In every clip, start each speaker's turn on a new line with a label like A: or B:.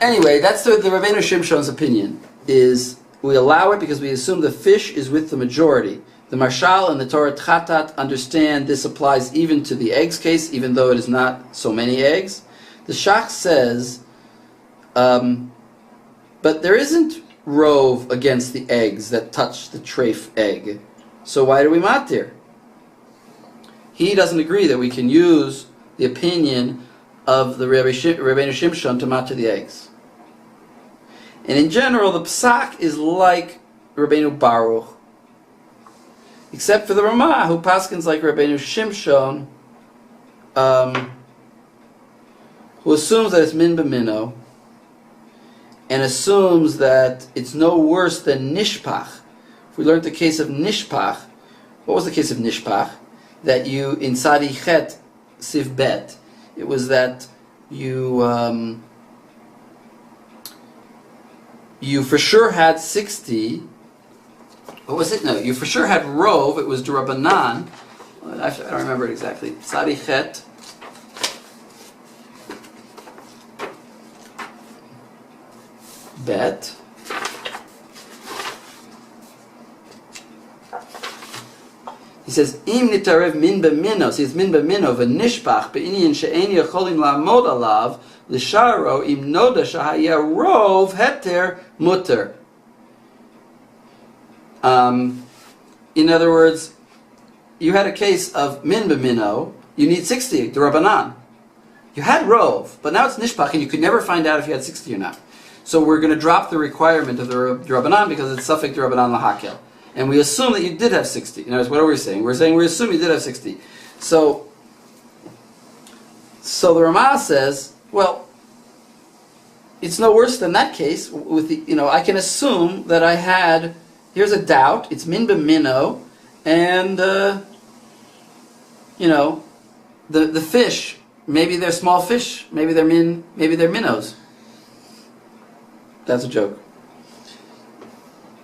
A: Anyway, that's the Rabbeinu Shimshon's opinion, is we allow it because we assume the fish is with the majority. The Marshal and the Torah Chatat understand this applies even to the eggs case, even though it is not so many eggs. The Shach says, but there isn't rove against the eggs that touch the treif egg. So why do we matir? He doesn't agree that we can use the opinion of the Rabbeinu Shimshon to matir the eggs. And in general, the psak is like Rabbeinu Baruch, except for the Ramah, who paskins like Rabbeinu Shimshon, who assumes that it's min b'mino, and assumes that it's no worse than nishpach. If we learned the case of nishpach, what was the case of nishpach? That you, in Sadi Chet, Siv Bet, it was that you for sure had 60. What was it? No, you for sure had rove. It was D'Rabbanan. Actually, I don't remember it exactly. Sadi Chet. Bet. He says, "Im nitarev min b'mino." See, it's min b'mino v'nishpach be'inyan she'eni yacholim la'amod alav l'sharo im noda shahaya rov heter mutter. In other words, you had a case of min b'mino. You need 60 d'Rabbanan. You had rov, but now it's nishpach, and you could never find out if you had 60 or not. So we're going to drop the requirement of the Rabbanan because it's Safek Rabbanan Lahakel. And we assume that you did have 60. In other words, what are we saying? We're saying we assume you did have 60. So the Ramah says, well, it's no worse than that case. With the, I can assume that I had, here's a doubt, it's min b'mino, and, the fish, maybe they're small fish, maybe they're minnows. That's a joke.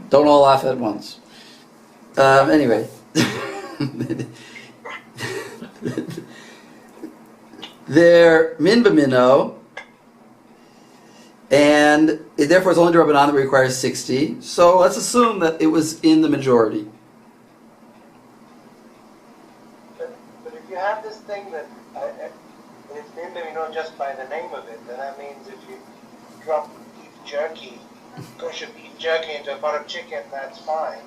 A: Don't all laugh at once. Anyway. They're min b'mino, and therefore it's only D'Rabbanan that requires 60. So let's assume that it was in the majority.
B: But if you have this thing that it's min b'mino just by the name of it, then that means if you drop jerky, kosher beef jerky into a pot of chicken, that's fine.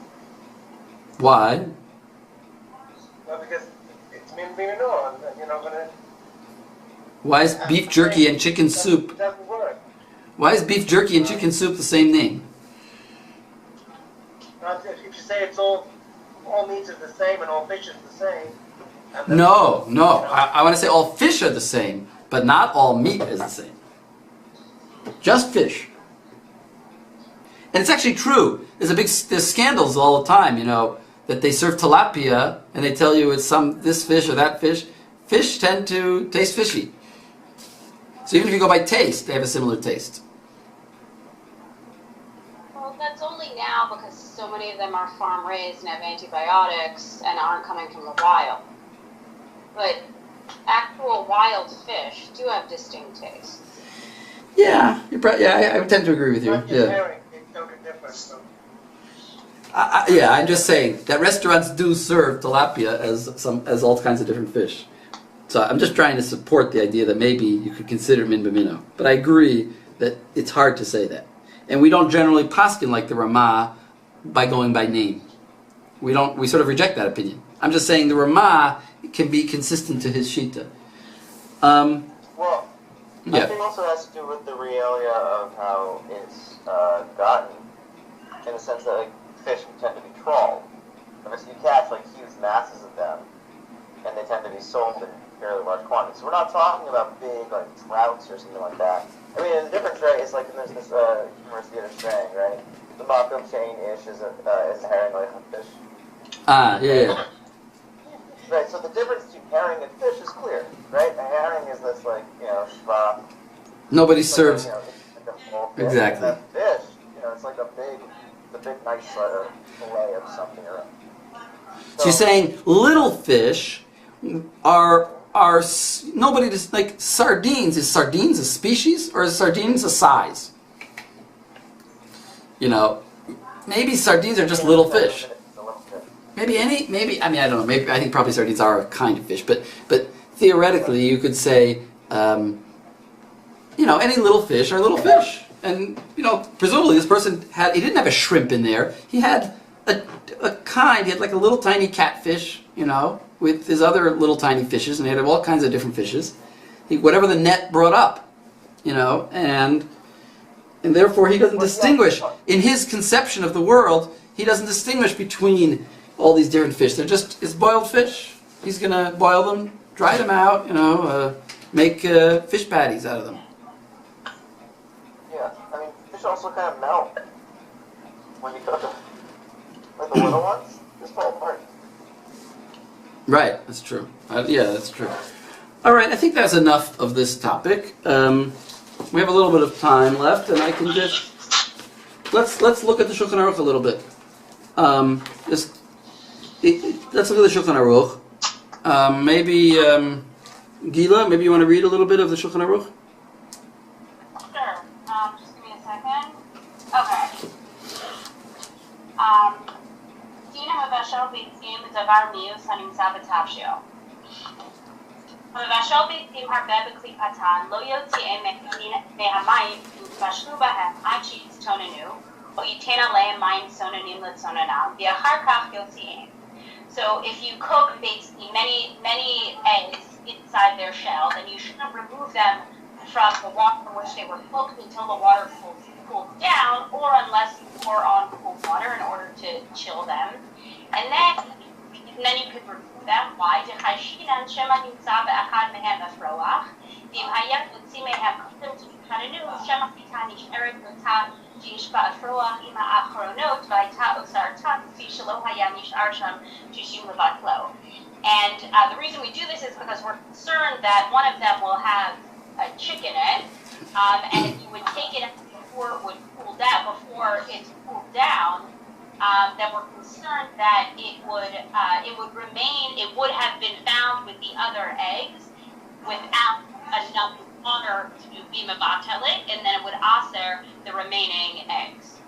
A: Why?
B: Well, because it's min b'mino, and you're not going to...
A: Why is beef jerky and chicken soup...
B: It doesn't work.
A: Why is beef jerky and chicken soup the same name?
B: If you say it's all meats are the same and all fish is the same...
A: No. I want to say all fish are the same, but not all meat is the same. Just fish. And it's actually true. There's scandals all the time, that they serve tilapia and they tell you it's this fish or that fish. Fish tend to taste fishy. So even if you go by taste, they have a similar taste.
C: Well, that's only now because so many of them are farm raised and have antibiotics and aren't coming from the wild. But actual wild fish do have distinct tastes.
A: Yeah, I tend to agree with you.
B: Yeah.
A: I'm just saying that restaurants do serve tilapia as all kinds of different fish. So I'm just trying to support the idea that maybe you could consider min b'mino. But I agree that it's hard to say that. And we don't generally paskin like the Ramah by going by name. We sort of reject that opinion. I'm just saying the Ramah can be consistent to his shita.
D: Well, I think it also has to do with the realia of how it's gotten, in the sense that fish tend to be trawled. Obviously, you catch huge masses of them, and they tend to be sold in fairly large quantities. So we're not talking about big trouts or something like that. I mean, the difference, right, is there's this humorous Yiddish saying, right? The makom chain ish is a herring like a fish.
A: Yeah.
D: Right. So the difference between herring and fish is clear, right? A herring is this shva.
A: Nobody serves.
D: Exactly. And fish, it's like a big nice fillet of something or other.
A: So you're saying little fish are nobody just like sardines. Is sardines a species or is sardines a size? You know, maybe sardines are just little fish. Maybe I mean I don't know. Maybe I think probably sardines are a kind of fish, but theoretically you could say, you know, any little fish are little fish, and you know, presumably this person he didn't have a shrimp in there. He had he had like a little tiny catfish, you know, with his other little tiny fishes, and he had all kinds of different fishes. Whatever the net brought up, you know, and therefore he doesn't distinguish, in his conception of the world, he doesn't distinguish between all these different fish. They're just, it's boiled fish. He's going to boil them, dry them out, you know, make fish patties out of them.
D: Yeah, I mean, fish also kind of melt when you cook them. Like the little ones, just fall apart.
A: Right, that's true. Yeah, that's true. All right, I think that's enough of this topic. We have a little bit of time left, and I can just let's look at the Shulchan Aruch a little bit. Let's look at the Shulchan Aruch. Maybe Gila, maybe you want to read a little bit of the Shulchan Aruch.
C: Sure. Just give me a second. Okay. Dina Mavashal Beitzim Davar Mius Hanimtza B'Tavshio. מבשל ביצים הרבה בקליפתן, לא יוציאם מהמים ויבשלו בהם עד שיצטוננו, או ייתן עליהם מים צוננים לצוננם, ואחר כך יוציאם. So if you cook basically many eggs inside their shell, then you shouldn't remove them from the water in which they were cooked until the water cools down, or unless you pour on cold water in order to chill them. And then you could remove them. Why? דחיישינן שמא נמצא באחד מהם אפרוח, ואם היה יוציא מהם קודם תתחננו, שמא חיטה נשארת אותה שיש בה אפרוח עם האחרונות, והייתה אוצרתה כפי שלא היה נשאר שם תשים לבטלו. And the reason we do this is because we're concerned that one of them will have a chick in it, and if you would take it before it would cool down, before it's cooled down, that we're concerned that it would remain, it would have been found with the other eggs without enough water to be mavatelit, and then it would aser the remaining eggs.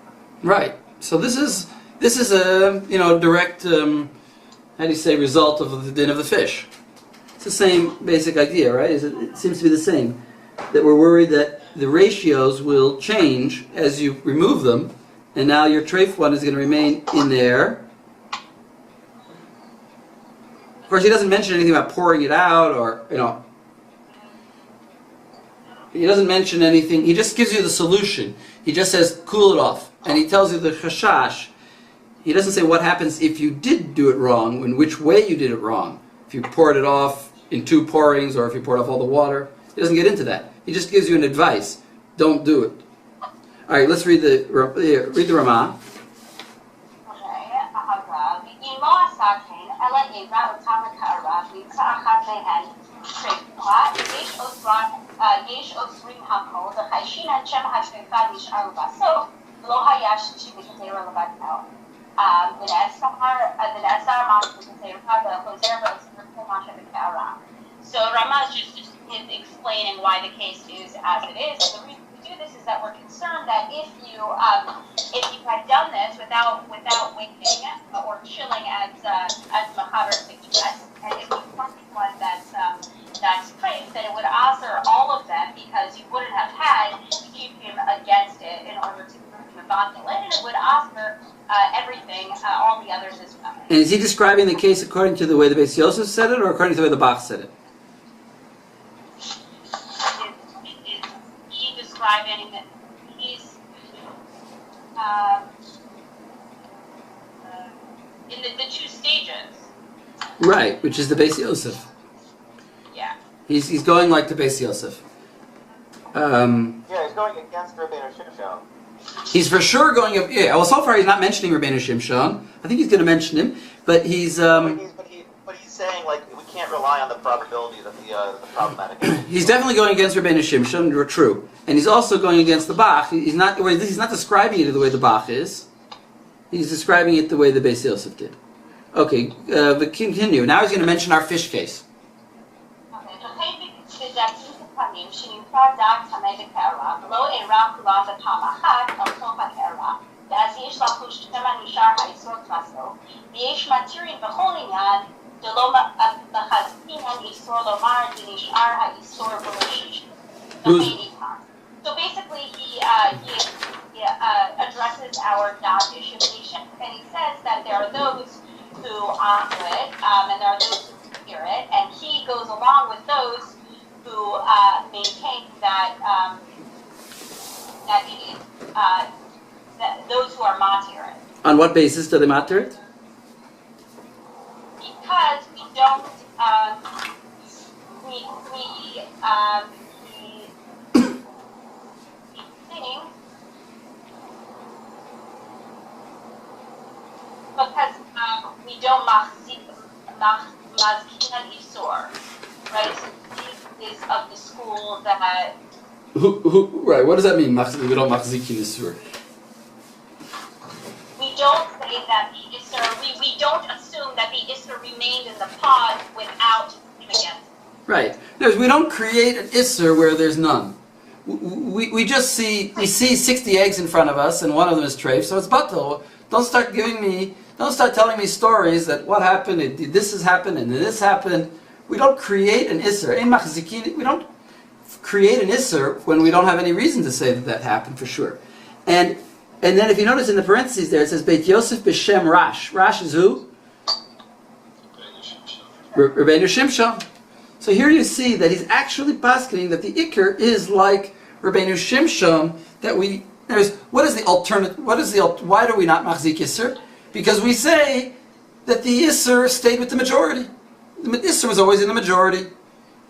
C: Right.
A: So this is a direct how do you say result of the din of the fish. It's the same basic idea, right? It seems to be the same, that we're worried that the ratios will change as you remove them. And now your treif one is going to remain in there. Of course, he doesn't mention anything about pouring it out, or, you know, he doesn't mention anything. He just gives you the solution. He just says, cool it off. And he tells you the chashash. He doesn't say what happens if you did do it wrong, in which way you did it wrong. If you poured it off in 2 pourings, or if you poured off all the water. He doesn't get into that. He just gives you an advice. Don't do it. All right, let's read the Ramah.
C: So Ramah is just explaining why the case is as it is. And the reason we do this is that we're concerned that if you had done this without waiting or chilling as Machaber suggests, and if you find one that's trace, then it would answer all of them because you wouldn't have had him against it in order to prove him about and it would answer everything, all the others as well.
A: And is he describing the case according to the way the Beis Yosef said it, or according to the way the Bach said it?
C: Describing that he's in the 2 stages.
A: Right, which is the Beis Yosef.
C: Yeah.
A: He's going like the Beis Yosef.
D: Yeah, he's going against Rabbeinu Shimshon.
A: He's for sure going. Yeah. Well, so far he's not mentioning Rabbeinu Shimshon. I think he's going to mention him, but he's.
D: But he's saying like we can't rely on the probability that the problematic.
A: He's definitely going against Rabbeinu Shimshon. True, and he's also going against the Bach. He's not describing it the way the Bach is. He's describing it the way the Beis Yosef did. Okay, but continue. Now he's going to mention our fish case.
C: Okay. דברים שנמצא דעת טמא בקערה, ולא אירע כולה בפעם אחת על סוף הקערה, ואז יש לחוש שמא נשאר האיסור כנסו, ויש מתירים בכל עניין, דלא מחזקינן איסור לומר ונשאר האיסור בראשית. So basically, he addresses our dot issue, and he says that there are those who offer it, and there are those who fear it, and he goes along with those who maintain that that it is that those who are matir it.
A: On what basis do they matir it?
C: Because we don't because we don't mazkin isur, right? So he is of the school that.
A: Right? What does that mean? We don't machzikin isur.
C: We don't say that the isur. We don't assume that the isur remained in the pod without him again.
A: Right. We don't create an isur where there's none. We just see 60 eggs in front of us, and one of them is treif, so it's batal. Don't start telling me stories that what happened, this has happened, and this happened. We don't create an isser. We don't create an isser when we don't have any reason to say that happened for sure. And then if you notice in the parentheses there, it says Beit Yosef b'Shem Rash. Rash is who? Rabbeinu Shimshon. So here you see that he's actually paskening that the Iker is like Rabbeinu Shimshon, that what is the alternative? Why do we not machzik Isser? Because we say that the Isser stayed with the majority. The Isser was always in the majority.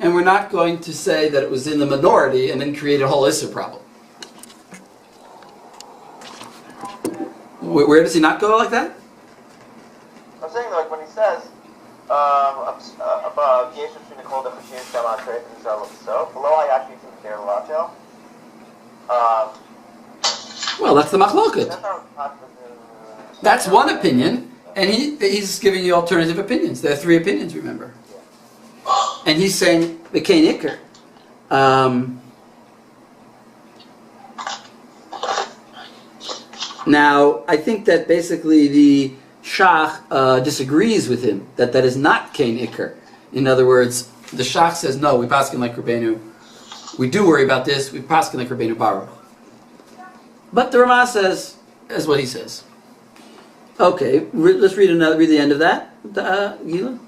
A: And we're not going to say that it was in the minority and then create a whole Isser problem. Where does he not go like that?
D: I'm saying, like, when he says, above, Yeshu Shinakol the Hashem Shama Trade and so below I actually think they're Lacho.
A: Well, that's the machloket. That's one opinion, and he's giving you alternative opinions. There are 3 opinions, remember. And he's saying the Kain Iker. Now, I think that basically the Shach disagrees with him, that is not Kain Iker. In other words, the Shach says, no, we paskin like Rabbeinu. We do worry about this, we paskin like Rabbeinu Baruch. But the Ramah says, as what he says. Okay, let's read the end of that, Gila.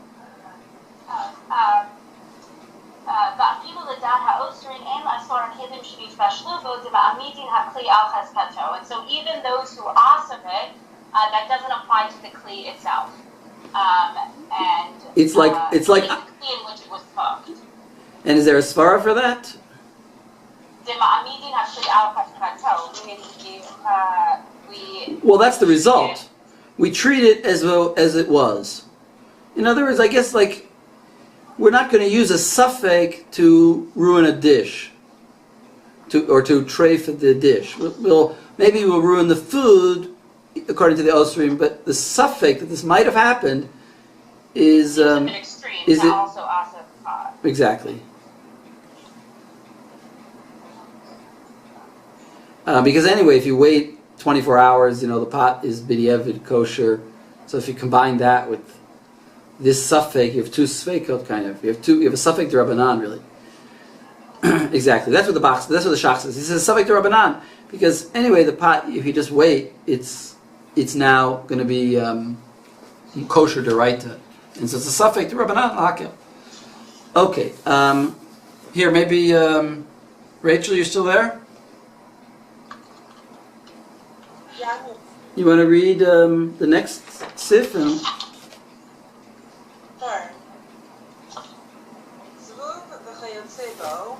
C: And so even those who ask of it, that doesn't apply to the kli itself. And
A: it's like
C: the kli in which it was cooked.
A: And is there a svara for that? Well, that's the result. We treat it as well as it was. In other words, I guess like we're not going to use a suffix to ruin a dish, or to treif the dish. Maybe we'll ruin the food according to the Osrim, but the suffix that this might have happened is
C: an extreme.
A: Is it
C: also
A: exactly? Because anyway, if you wait 24 hours, the pot is b'diavad kosher. So if you combine that with this suffix, you have 2 sfeikot kind of. You have a suffix d'Rabbanan really. Exactly. That's what the Shach says. He says suffix d'Rabbanan because anyway, the pot, if you just wait, it's now going to be kosher d'oraita, and so it's a suffix d'Rabbanan l'hakel. Okay. Here, maybe Rachel, you're still there? You want to read the next sif?
E: Sure. Zvuv v'chayotze bo,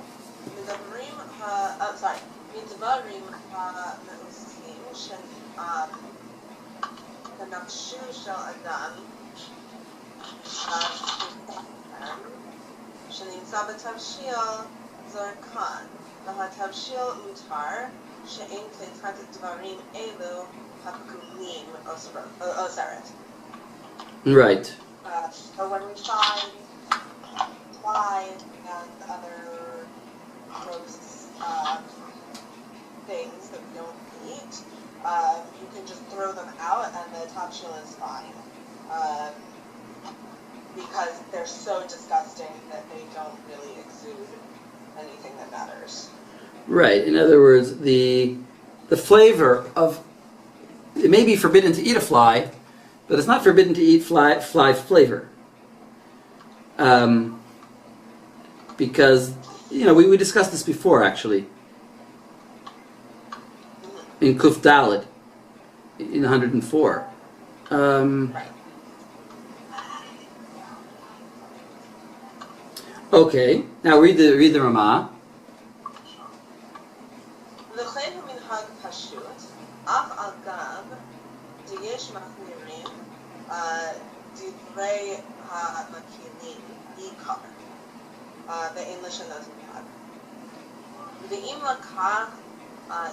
E: midvarim ha'meusim shenafshu shel adam shenimtza b'tavshil zorkan v'hatavshil mutar she'en kleitat dvarim elu hapkunim oseret.
A: Right.
E: So when we find wine and other gross things that we don't eat, you can just throw them out and the tavshil is fine. Because they're so disgusting that they don't really exude anything that matters.
A: Right. In other words, the flavor of it may be forbidden to eat a fly, but it's not forbidden to eat fly flavor. Because we discussed this before actually in Kuf Daled in 104. Okay, now read the Ramah.
E: לכן הוא מנהג פשוט, אף על גב שיש מחמירים דברי המקילים עיקר, ואין לשנות מנהג. ואם לקח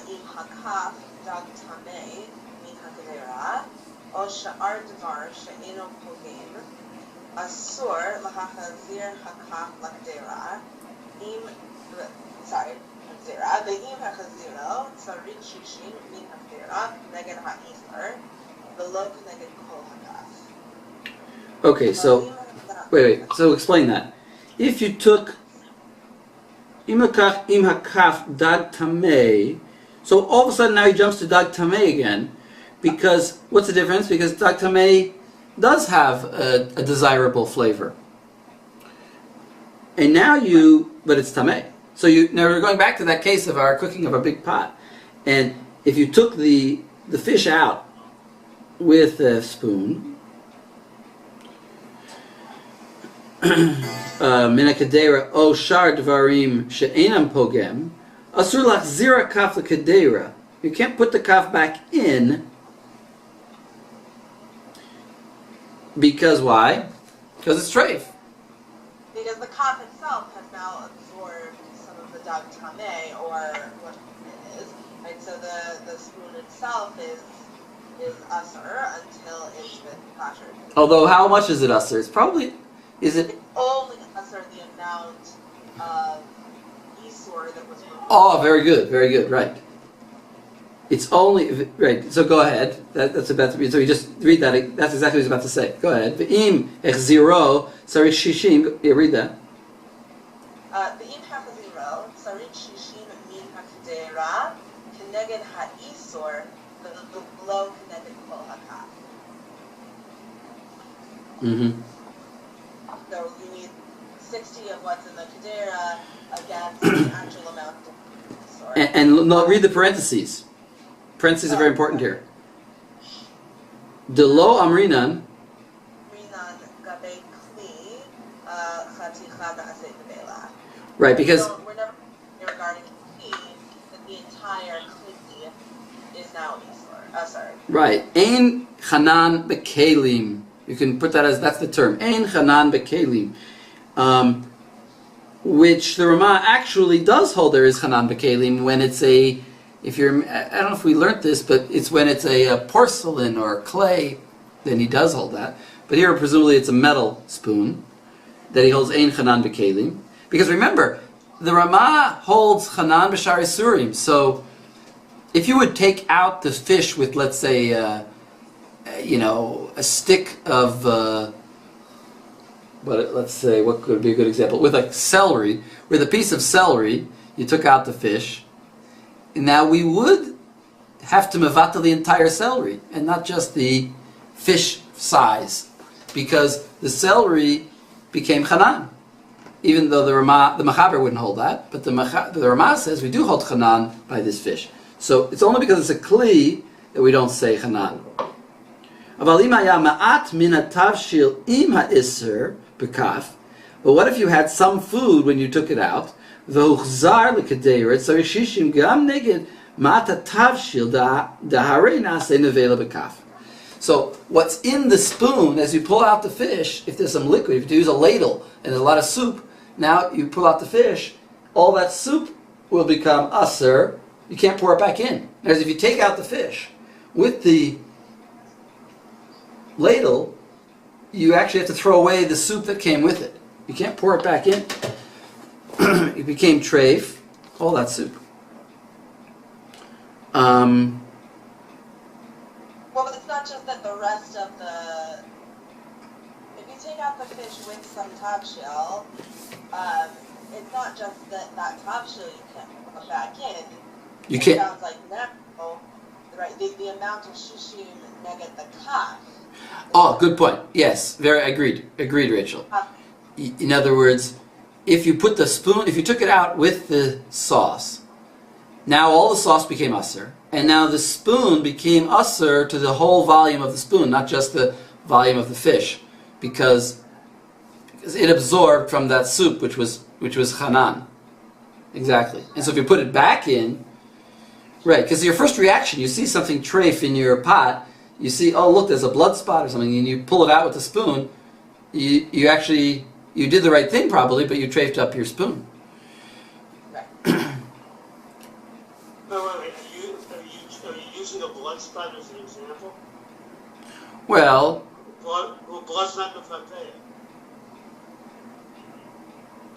E: עם הכף דג טמא מן הגדרה, או שאר דבר שאינו פוגם, אסור להחזיר הכף לגדרה, ואם החזירו צריך 60 מן הגדרה נגד האיסור, ולא כנגד כל הכף.
A: Okay, so wait. So explain that. If you took im hakaf dag tamei, so all of a sudden now he jumps to dag tamei again, because what's the difference? Because dag tamei does have a desirable flavor, and now but it's tamei. So now we're going back to that case of our cooking of a big pot, and if you took the fish out with a spoon. מן הקדרה או שאר דברים שאינם פוגם, אסור להחזיר הכף לקדרה. You can't put the kaf back in. Because why? Because it's treif.
E: Because the kaf itself has now absorbed some of the dag tameh, or what it is. Right? So the spoon itself is asur until it's been kashered.
A: Although how much is it asur? It's probably... Is it?
E: It's only asur the amount of isur that was removed.
A: Oh, very good, right. It's only, right, so go ahead. That's about to be, so you just read that, that's exactly what he's about to say. Go ahead. V'im echziro sarich shishim, yeah, read that.
E: V'im hachaziro sarich shishim min hakdera keneged ha'isur v'lo keneged kol hakaf.
A: Mm-hmm.
E: So you need 60 of what's in the kedera against the actual amount of isur.
A: And no, read the parentheses. Parentheses are very important here. De lo amrinan.
E: Rinan gabe kli chaticha ba'aseh b'beila.
A: Right, because...
E: So we're never regarding kli, that the entire kli is now isur. Sorry.
A: Right. Ein chanan bekelim. You can put that as, that's the term. Ein chanan bekelim. Which the Ramah actually does hold there is chanan bekelim when it's a, if you're, I don't know if we learnt this, but it's when it's a porcelain or clay, then he does hold that. But here presumably it's a metal spoon that he holds ein chanan bekelim. Because remember, the Ramah holds chanan b'shar isurim. So if you would take out the fish with, let's say, a stick of, let's say, what could be a good example? With a celery, with a piece of celery, you took out the fish. And now we would have to mevatel the entire celery, and not just the fish size, because the celery became chanan. Even though the Machaber wouldn't hold that, but the Ramah says we do hold chanan by this fish. So it's only because it's a kli that we don't say chanan. But what if you had some food when you took it out? So what's in the spoon, as you pull out the fish, if there's some liquid, if you use a ladle and there's a lot of soup, now you pull out the fish, all that soup will become asur. You can't pour it back in. Whereas if you take out the fish with the ladle, you actually have to throw away the soup that came with it. You can't pour it back in. It became treif, all that soup.
E: Well, it's not just that the rest of the. If you take out the fish with some top shell, it's not just that top shell you can put back in.
A: You
E: It
A: can't.
E: sounds like now, right? The amount of shishim negate the kaf.
A: Oh, good point. Yes, very agreed. Agreed, Rachel. In other words, if you put the spoon, if you took it out with the sauce, now all the sauce became usser, and now the spoon became usser to the whole volume of the spoon, not just the volume of the fish, because it absorbed from that soup, which was chanan. Exactly. And so if you put it back in, right, because your first reaction, you see something treif in your pot, you see, oh look, there's a blood spot or something, and you pull it out with the spoon, you actually, you did the right thing probably, but you treifed up your spoon.
B: Are you using a blood spot as an example?
A: Well,
B: Blood spot mefanteh.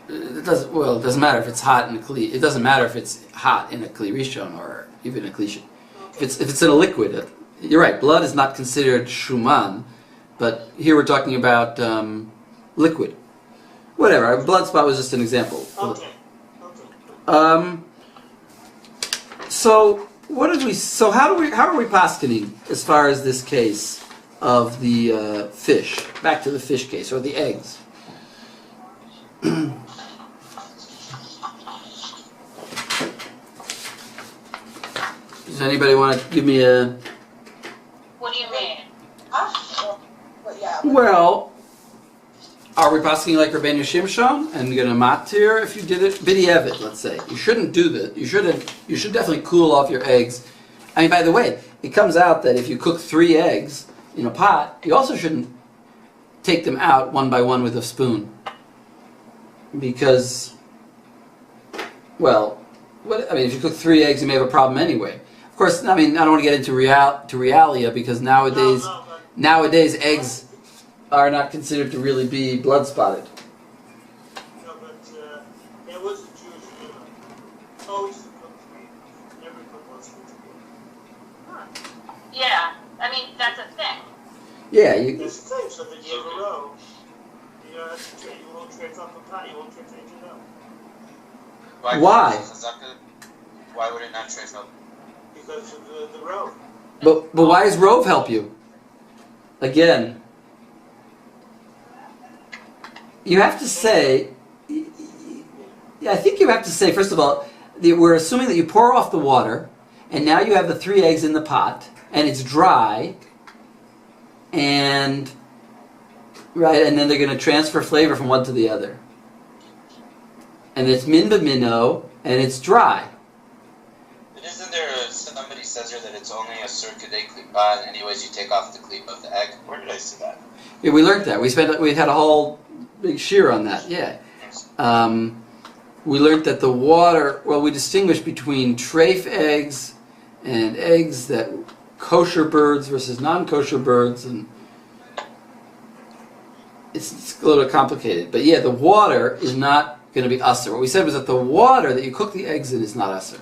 A: it doesn't matter if it's hot in a kli. It doesn't matter if it's hot in a kli rishon or even a kli. If it's in a liquid, you're right. Blood is not considered shuman, but here we're talking about liquid. Whatever. A blood spot was just an example.
B: Okay.
A: So what did we? So how are we paskening as far as this case of the fish? Back to the fish case or the eggs. Does anybody want to give me a?
C: What do you mean?
A: Well, are we passing like Rabbeinu Shimshon and gonna matir if you did it b'di'evet? Let's say you shouldn't do that. You shouldn't. You should definitely cool off your eggs. I mean, by the way, it comes out that if you cook 3 eggs in a pot, you also shouldn't take them out one by one with a spoon, because, well, if you cook 3 eggs, you may have a problem anyway. Of course, I mean, I don't want to get into realia because nowadays eggs are not considered to really be blood spotted.
B: No, but it was a Jewish dinner. Always to cook 3. Never cook less than 2.
C: Yeah, I mean, that's a thing.
A: Yeah,
B: That's the thing, so that you have a row. You don't have to you won't trace off the pot, you won't trace it out.
A: Why?
D: Why would it not trace up?
B: Because of the row.
A: But why does Rove help you? Again, you have to say. I think you have to say, first of all, we're assuming that you pour off the water, and now you have the 3 eggs in the pot, and it's dry, and then they're going to transfer flavor from one to the other. And it's min b'mino, and it's dry.
D: But isn't there somebody says here that it's only a circuday klipa, and anyways you take off the klipa of the egg? Where did I see that?
A: Yeah, we learned that. We had a whole big shear on that. Yeah. We learned that the water. Well, we distinguish between treif eggs and eggs that kosher birds versus non-kosher birds, and it's a little complicated. But yeah, the water is not going to be usser. What we said was that the water that you cook the eggs in is not usser.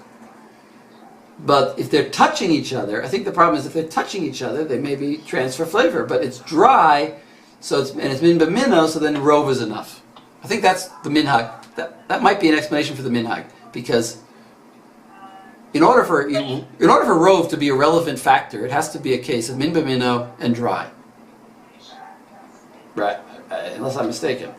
A: But if they're touching each other, I think the problem is if they're touching each other, they maybe transfer flavor. But it's dry, so it's min b'mino, so then rove is enough. I think that's the minhag. That might be an explanation for the minhag, because in order for rove to be a relevant factor, it has to be a case of min b'mino and dry. Right, unless I'm mistaken.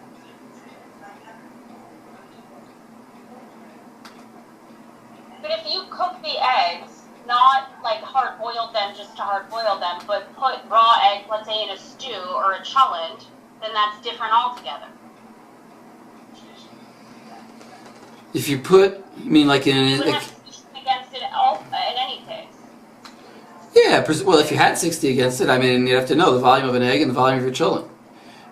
C: But if you cook the eggs, not like hard boil them just to hard boil them, but put raw eggs, let's say in a stew or a cholent, then that's different altogether.
A: If you put, you mean like in
C: You would have to push against it in any case.
A: yeah, well, if you had 60 against it, I mean, you'd have to know the volume of an egg and the volume of your cholent.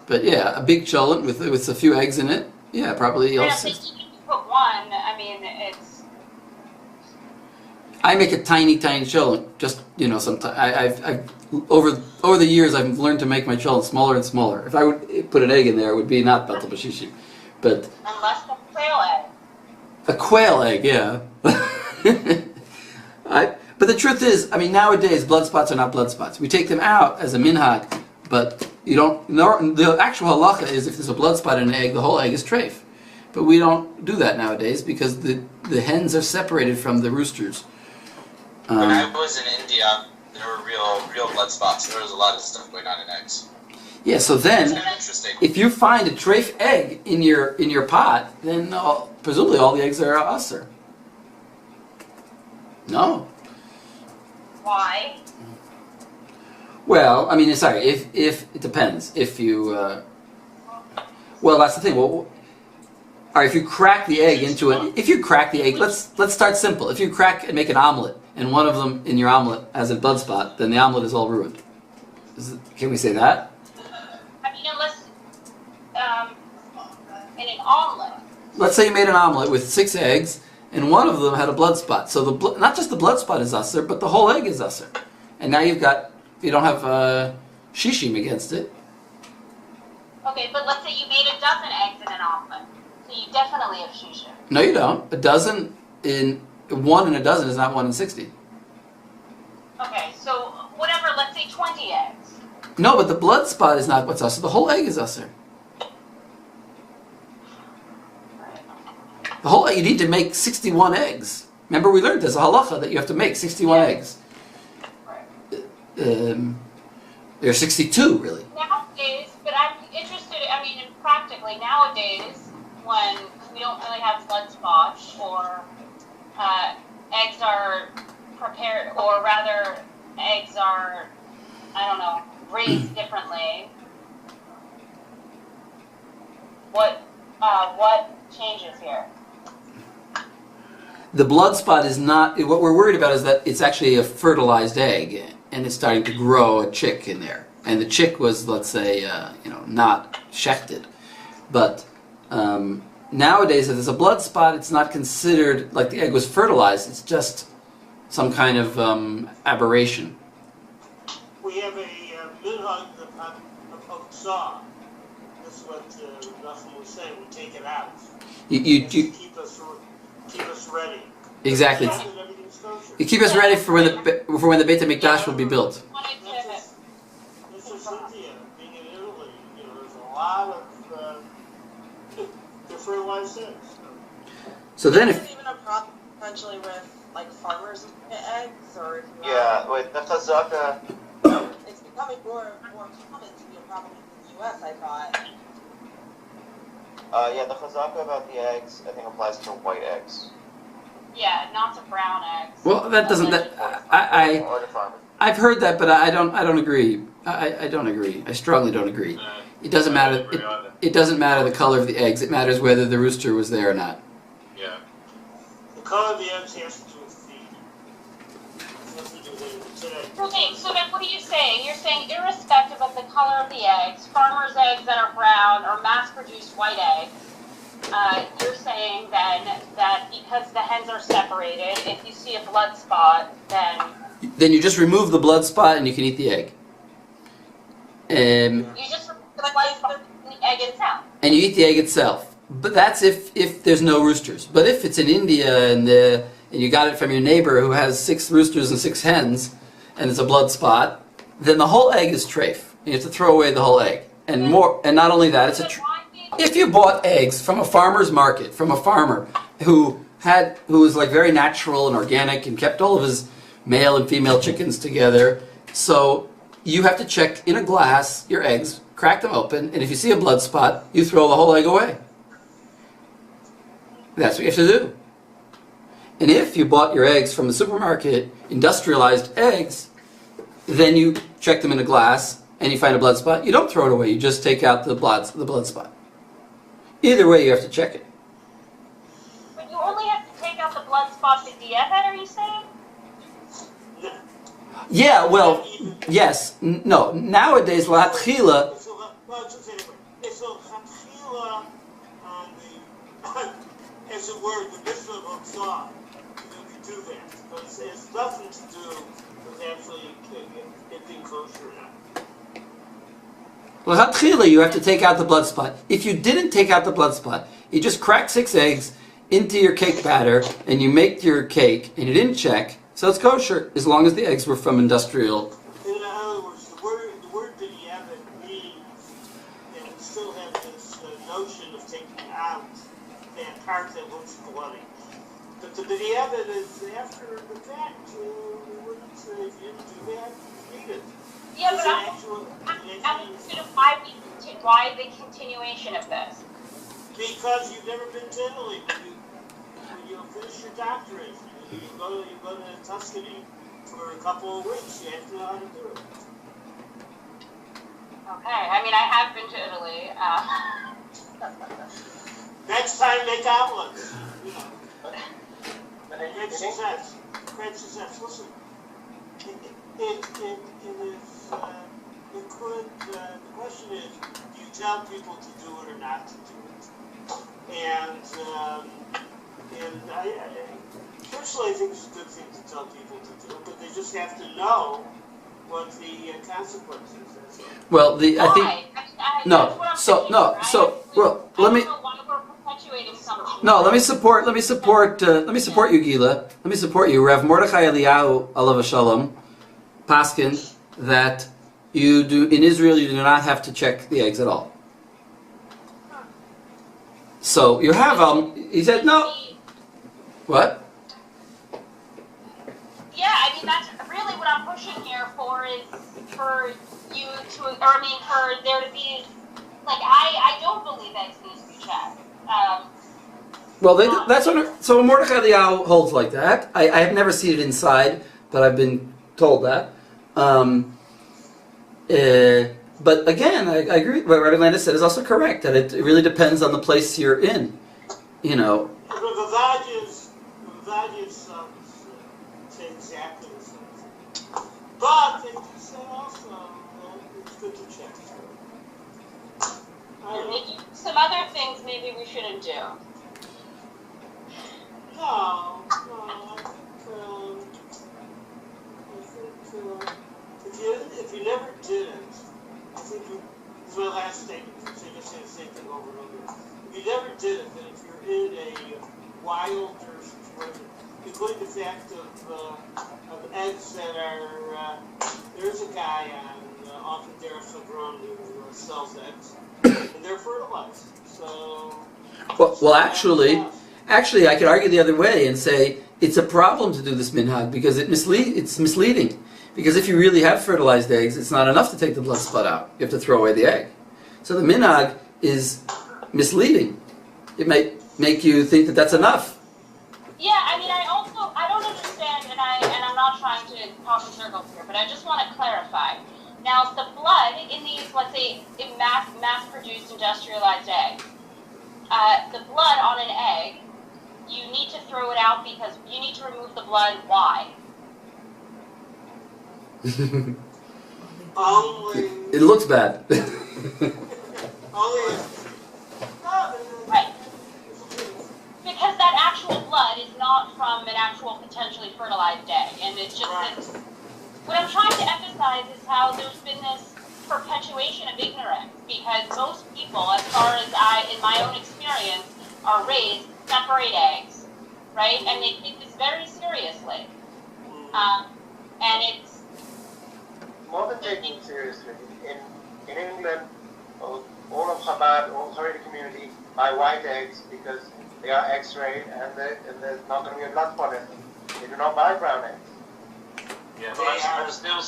A: But yeah, a big cholent with a few eggs in it, yeah, probably.
C: I think even if you put one, I mean, it's.
A: I make a tiny cholent. Just sometimes I've over the years I've learned to make my cholent smaller and smaller. If I would put an egg in there, it would be not batal b'shishim, but
C: Unless the quail egg.
A: A quail egg, yeah. But the truth is, I mean, nowadays blood spots are not blood spots. We take them out as a minhag, but you don't. The actual halacha is if there's a blood spot in an egg, the whole egg is treif. But we don't do that nowadays because the hens are separated from the roosters.
F: When I was in India, there were real blood spots. There was a lot of stuff going on in eggs.
A: Yeah, so then,
F: Interesting.
A: if you find a treif egg in your pot, then presumably all the eggs are usher. No.
C: Why?
A: Well, I mean, sorry. If it depends. If you, well, that's the thing. Well, all right. If you crack the egg into it, if you crack the egg, let's start simple. If you crack and make an omelet, and one of them in your omelet has a blood spot, then the omelet is all ruined. Can we say that?
C: I mean, unless in an omelet.
A: Let's say you made an omelet with 6 eggs, and one of them had a blood spot. So not just the blood spot is usher, but the whole egg is usher. And now you don't have shishim against it.
C: Okay, but let's say you made a dozen eggs in an omelet. So you definitely have shisha.
A: No, you don't. A dozen in 1 in a dozen is not 1 in 60.
C: Okay, so whatever, let's say 20 eggs.
A: No, but the blood spot is not what's usher. The whole egg is usher. The whole egg, you need to make 61 eggs. Remember, we learned there's a halacha that you have to make 61 eggs. There are 62, really.
C: Nowadays, but I'm interested, I mean, practically nowadays, when we don't really have blood spots or eggs are prepared, or rather, eggs are, I don't know, raised differently, what changes here?
A: The blood spot is not, what we're worried about is that it's actually a fertilized egg, and it's starting to grow a chick in there. And the chick was, let's say, not shechted. But nowadays, if there's a blood spot, it's not considered like the egg was fertilized. It's just some kind of aberration.
B: We have a minhag of saw. That's what Nachum was saying. We take it out.
A: You
B: Keep us ready.
A: exactly. You keep us ready for when the Beit HaMikdash will be built.
B: This is India, being in Italy. There's a lot of the fertilized eggs.
A: So then,
E: Is
A: if
E: it even a problem potentially with like farmers eggs, or if you
D: Yeah, with the chazaka,
E: it's becoming more common to be a problem in the U.S. I thought.
D: the chazaka about the eggs, I think applies to white eggs.
C: Yeah, not to brown eggs.
A: well, that doesn't.
D: Or to farmers.
A: I've heard that, but I don't agree. I don't agree. I strongly don't agree. It doesn't matter. It doesn't matter the color of the eggs. It matters whether the rooster was there or not.
F: Yeah.
B: The color of the eggs has to do with feed. It has to do with today.
C: Okay, so then what are you saying? You're saying irrespective of the color of the eggs, farmers' eggs that are brown or mass-produced white eggs, you're saying then that because the hens are separated, if you see a blood spot,
A: Then you just remove the blood spot and you can eat the egg.
C: you just remove the blood spot from the egg itself.
A: And you eat the egg itself. But that's if there's no roosters. But if it's in India and you got it from your neighbor who has 6 roosters and 6 hens, and it's a blood spot, then the whole egg is treif. You have to throw away the whole egg. And not only that, it's if you bought eggs from a farmer's market, from a farmer who was like very natural and organic and kept all of his male and female chickens together, so you have to check in a glass your eggs, crack them open, and if you see a blood spot, you throw the whole egg away. That's what you have to do. And if you bought your eggs from the supermarket, industrialized eggs, then you check them in a glass and you find a blood spot, you don't throw it away, you just take out the blood spot. Either way, you have to check it.
C: But you only have to take out the blood spot to diethet, are you saying?
A: Yeah, well, yes, no. Nowadays, l'hatchila,
B: It's a chatchila on the, as it were, the mitzvah of saw. We do that. But it's nothing to do with actually it being kosher or not.
A: l'hatchila, you have to take out the blood spot. If you didn't take out the blood spot, you just cracked 6 eggs, into your cake batter and you make your cake and you didn't check, so it's kosher as long as the eggs were from industrial.
G: In other words, the word b'diavad means that we still have this notion of taking out that part that looks bloody. But the b'diavad is after the fact. We wouldn't say if you didn't do that, you need it.
C: Yeah, but I'm why the continuation of this?
G: Because you've never been to Italy. When you finish your doctorate, you go to Tuscany for a couple of weeks. You have to know how to do it.
C: Okay, I mean I have been to Italy.
G: Next time, make omelets. You know. Great
B: in
G: success. Great success. Listen, the question is, do you tell people to do it or not to do it? And I personally, I think it's a good thing to tell people to do it, but they just have to know what the consequences is.
A: Well, let me.
C: Let
A: me support you, Gila. Let me support you. Rav Mordechai Eliyahu, alav shalom, paskin that you do in Israel. You do not have to check the eggs at all. So you have he said no. What?
C: Yeah, I mean that's really what I'm pushing here for is for you to, or I mean for there to be, like I don't believe eggs need to be checked.
A: Well, that's what. So Mordechai Eliyahu holds like that. I have never seen it inside, but I've been told that. But again, I agree. What Rabbi Landis said is also correct. That it really depends on the place you're in. You know.
G: The values say exactly the same thing. But they do say also that it's good to check.
C: Some other things maybe we shouldn't do.
G: No, I think if you never did it, I think this is my last statement, so you just say the same thing over and over. If you never did it, then if you're in a wilder situation, including the fact of eggs that are, there's a guy off of Derek Grown who sells eggs, and they're fertilized, so...
A: Well, actually, I could argue the other way and say it's a problem to do this minhag because it's misleading. Because if you really have fertilized eggs, it's not enough to take the blood spot out. You have to throw away the egg. So the minhag is misleading. It might make you think that that's enough.
C: Yeah, I mean, I don't understand, and I'm not trying to talk in circles here, but I just want to clarify. Now, the blood in these, let's say, in mass-produced industrialized eggs, the blood on an egg, you need to throw it out because you need to remove the blood. Why?
A: It looks bad.
C: Right. Because that actual blood is not from an actual potentially fertilized egg. And it's just that what I'm trying to emphasize is how there's been this perpetuation of ignorance. Because most people, as far as in my own experience, are raised separate eggs, right? And they take this very seriously. And it's
B: more than taking it seriously. In England, all of Chabad, all the Haredi community buy white eggs because they are X-rayed and there's not going to be a blood spot in them. They do not buy brown eggs.
F: Yeah, but I still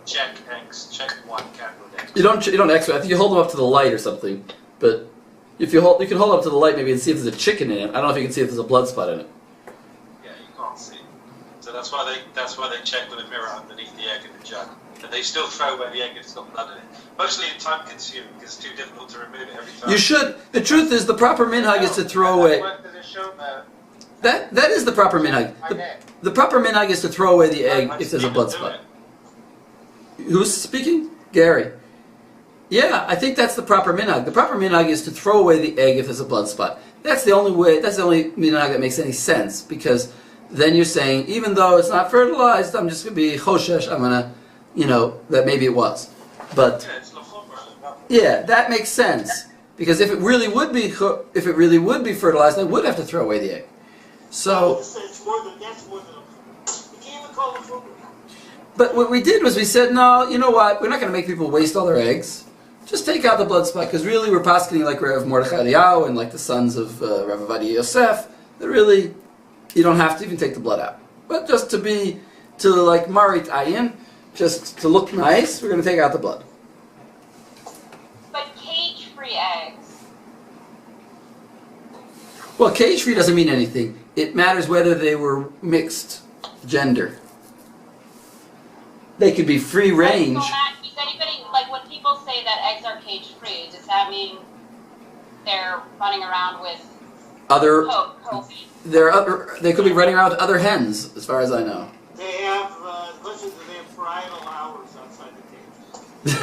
F: check eggs, check one capital eggs.
A: You don't X-ray. I think you hold them up to the light or something. But if you can hold up to the light maybe and see if there's a chicken in it. I don't know if you can see if there's a blood spot in it.
F: Yeah, you can't see. So that's why they check with a mirror underneath the egg in the jug. And they still throw away the egg if it's got blood in it. Mostly time consuming because it's too difficult to remove it every time.
A: You should. The truth is, the proper minhag is to throw away. That is the proper minhag. The proper minhag is to throw away the egg if there's a blood spot. Who's speaking? Gary. Yeah, I think that's the proper minhag. The proper minhag is to throw away the egg if there's a blood spot. That's the only way. That's the only minhag that makes any sense because then you're saying even though it's not fertilized, I'm just gonna be choshesh. I'm gonna, that maybe it was, but yeah, that makes sense. Because if it really would be fertilized, I would have to throw away the egg. So,
G: That's more than you can't even call it food.
A: but what we did was we said, no, you know what? We're not going to make people waste all their eggs. Just take out the blood supply, because really we're paskening like Rav Mordechai Eliyahu and like the sons of Rav Avadia Yosef. That really, you don't have to even take the blood out. But just to like Marit Ayin, just to look nice, we're going to take out the blood.
C: But cage-free eggs.
A: Well, cage-free doesn't mean anything. It matters whether they were mixed gender. They could be free range.
C: So Matt, does anybody, like when people say that eggs are cage-free, does that mean they're running around with
A: Other,
C: Kobe?
A: they could be running around with other hens, as far as I know.
G: They have, listen to they have bridal hours outside the cage.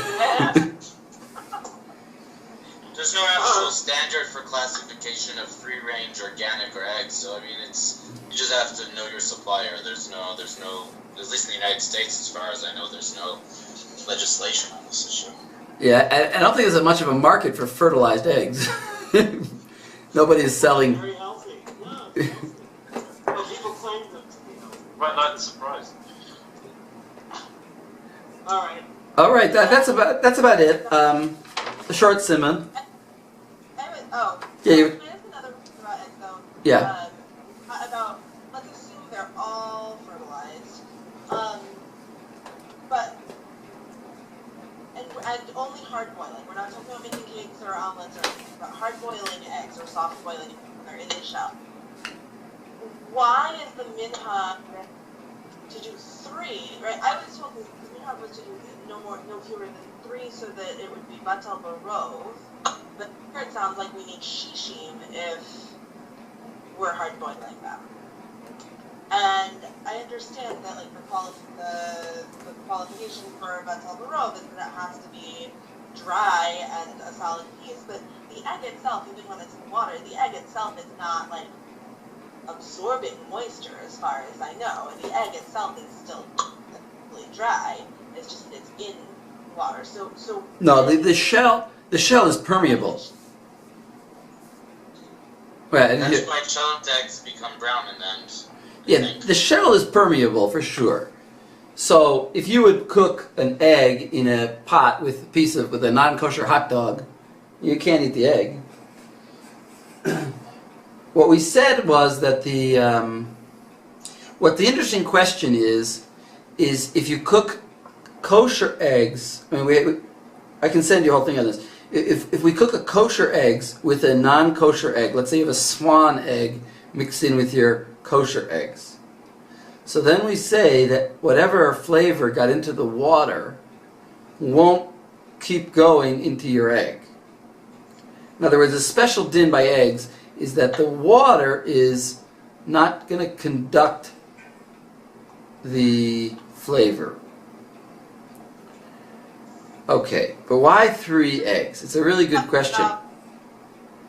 H: There's no actual standard for classification of free-range organic or eggs, so I mean, you just have to know your supplier. There's no, at least in the United States, as far as I know, there's no legislation on this issue.
A: Yeah, and I don't think there's much of a market for fertilized eggs. Nobody is selling.
G: Very healthy. Yeah, it's healthy. Well, people claim them to be healthy.
F: Right, like the surprise.
G: All right.
A: All right, that's about it. A short siman. Yeah,
E: Can I ask another question about eggs, though?
A: Yeah.
E: About, let's assume they're all fertilized, and only hard boiling. We're not talking about making cakes or omelets or anything, but hard boiling eggs or soft boiling or in the shell. Why is the minhag to do 3? Right? I was told the minhag was to do no fewer than 3, so that it would be batal barov. But here it sounds like we need shishim if we're hard boiling them. And I understand that like the qualification for batal barov is that it has to be dry and a solid piece. But the egg itself, even when it's in water, the egg itself is not like absorbing moisture as far as I know. And the egg itself is still completely dry. It's just that it's in water. So
A: No, the shell is permeable. Right, and
H: That's why chopped eggs become brown in the end.
A: yeah, the shell is permeable for sure. So if you would cook an egg in a pot with a non-kosher hot dog, you can't eat the egg. What we said was that what the interesting question is if you cook kosher eggs. I mean, I can send you a whole thing on this. If we cook a kosher eggs with a non-kosher egg, let's say you have a swan egg mixed in with your kosher eggs. So then we say that whatever flavor got into the water won't keep going into your egg. In other words, a special din by eggs is that the water is not going to conduct the flavor. Okay, but why 3 eggs? It's a really good question.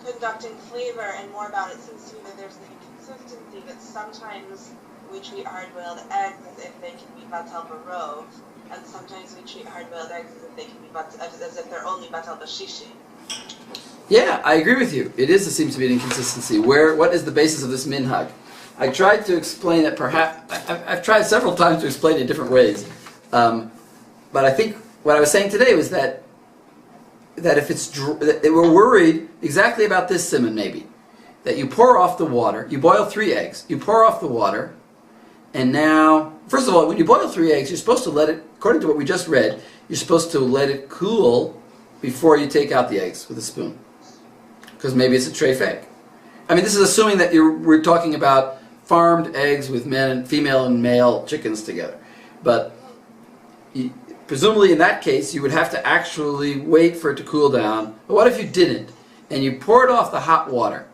E: Conducting flavor and more about it seems to me that there's an inconsistency that sometimes we treat hard-boiled eggs as if they can be batal barov, and sometimes we treat hard-boiled eggs as if they can be as if they're only batal bashishi.
A: Yeah, I agree with you. It seems to be an inconsistency. What is the basis of this minhag? I tried to explain it. Perhaps I've tried several times to explain it in different ways, but I think what I was saying today was that if that we're worried exactly about this siman maybe, that you pour off the water, you boil 3 eggs, you pour off the water, and now, first of all, when you boil 3 eggs, you're supposed to let it, according to what we just read, you're supposed to let it cool before you take out the eggs with a spoon, because maybe it's a treif egg. I mean, this is assuming that we're talking about farmed eggs with female and male chickens together, but presumably in that case, you would have to actually wait for it to cool down. But what if you didn't? And you poured off the hot water.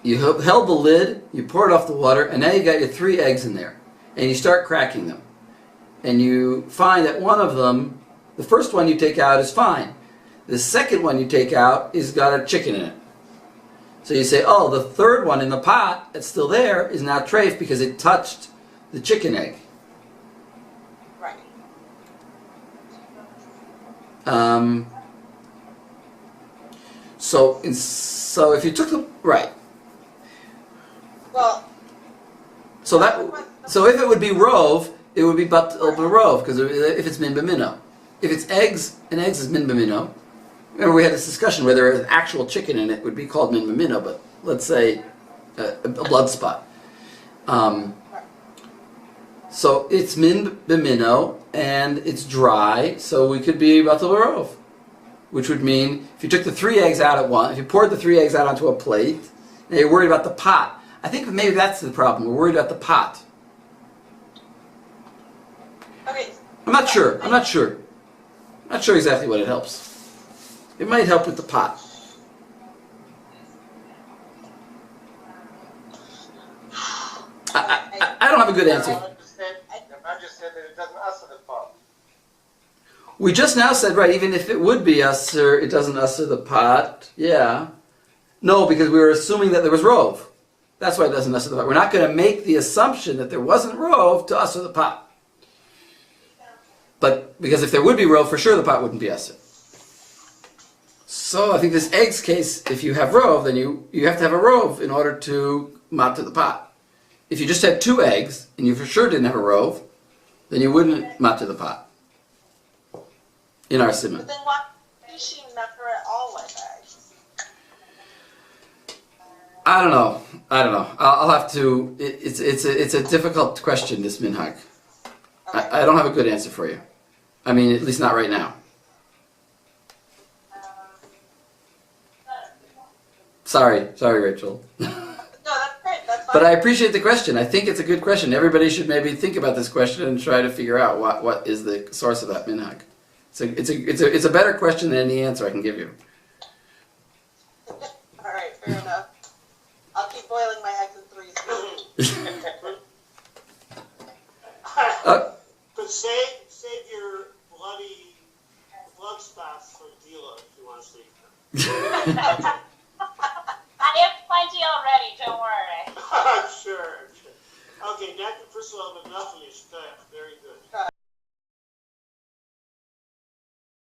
A: You held the lid, you poured off the water, and now you got your 3 eggs in there. And you start cracking them. And you find that one of them, the first one you take out is fine. The second one you take out is got a chicken in it. So you say, oh, the third one in the pot that's still there is now treif because it touched the chicken egg. So if you took the right,
E: Well,
A: so if it would be rove, it would be batel b'rov because if it's min b'mino. If it's eggs and eggs is min b'mino. Remember we had this discussion whether an actual chicken in it would be called min b'mino, but let's say a blood spot. So it's min b'mino and it's dry, so we could be batel b'rov, which would mean if you took the 3 eggs out at once, if you poured the 3 eggs out onto a plate, and you're worried about the pot. I think maybe that's the problem. We're worried about the pot.
E: okay.
A: I'm not sure. I'm not sure exactly what it helps. It might help with the pot. I don't have a good answer.
B: I just said that it doesn't answer the pot.
A: We just now said, right, even if it would be usser, it doesn't usser the pot. Yeah. No, because we were assuming that there was rove. That's why it doesn't usser the pot. We're not going to make the assumption that there wasn't rove to usser the pot. But because if there would be rove, for sure the pot wouldn't be usser. So I think this eggs case, if you have rove, then you have to have a rove in order to mat to the pot. If you just had 2 eggs and you for sure didn't have a rove, then you wouldn't mat to the pot. In our siman.
E: But then why does she measure it all with eggs?
A: I don't know. I'll have to. It's a difficult question, this minhag.
E: Okay.
A: I don't have a good answer for you. I mean, at least not right now. Sorry, Rachel.
E: No, that's great. That's fine.
A: But I appreciate the question. I think it's a good question. Everybody should maybe think about this question and try to figure out what is the source of that minhag. It's a better question than any answer I can give you.
E: All right, fair enough. I'll keep boiling my eggs in 3 spoons.
G: But save your blood spots for Dila if you want to save them.
C: I have plenty already, don't worry.
G: Sure. Okay, first of all, enough of your stuff. Very good.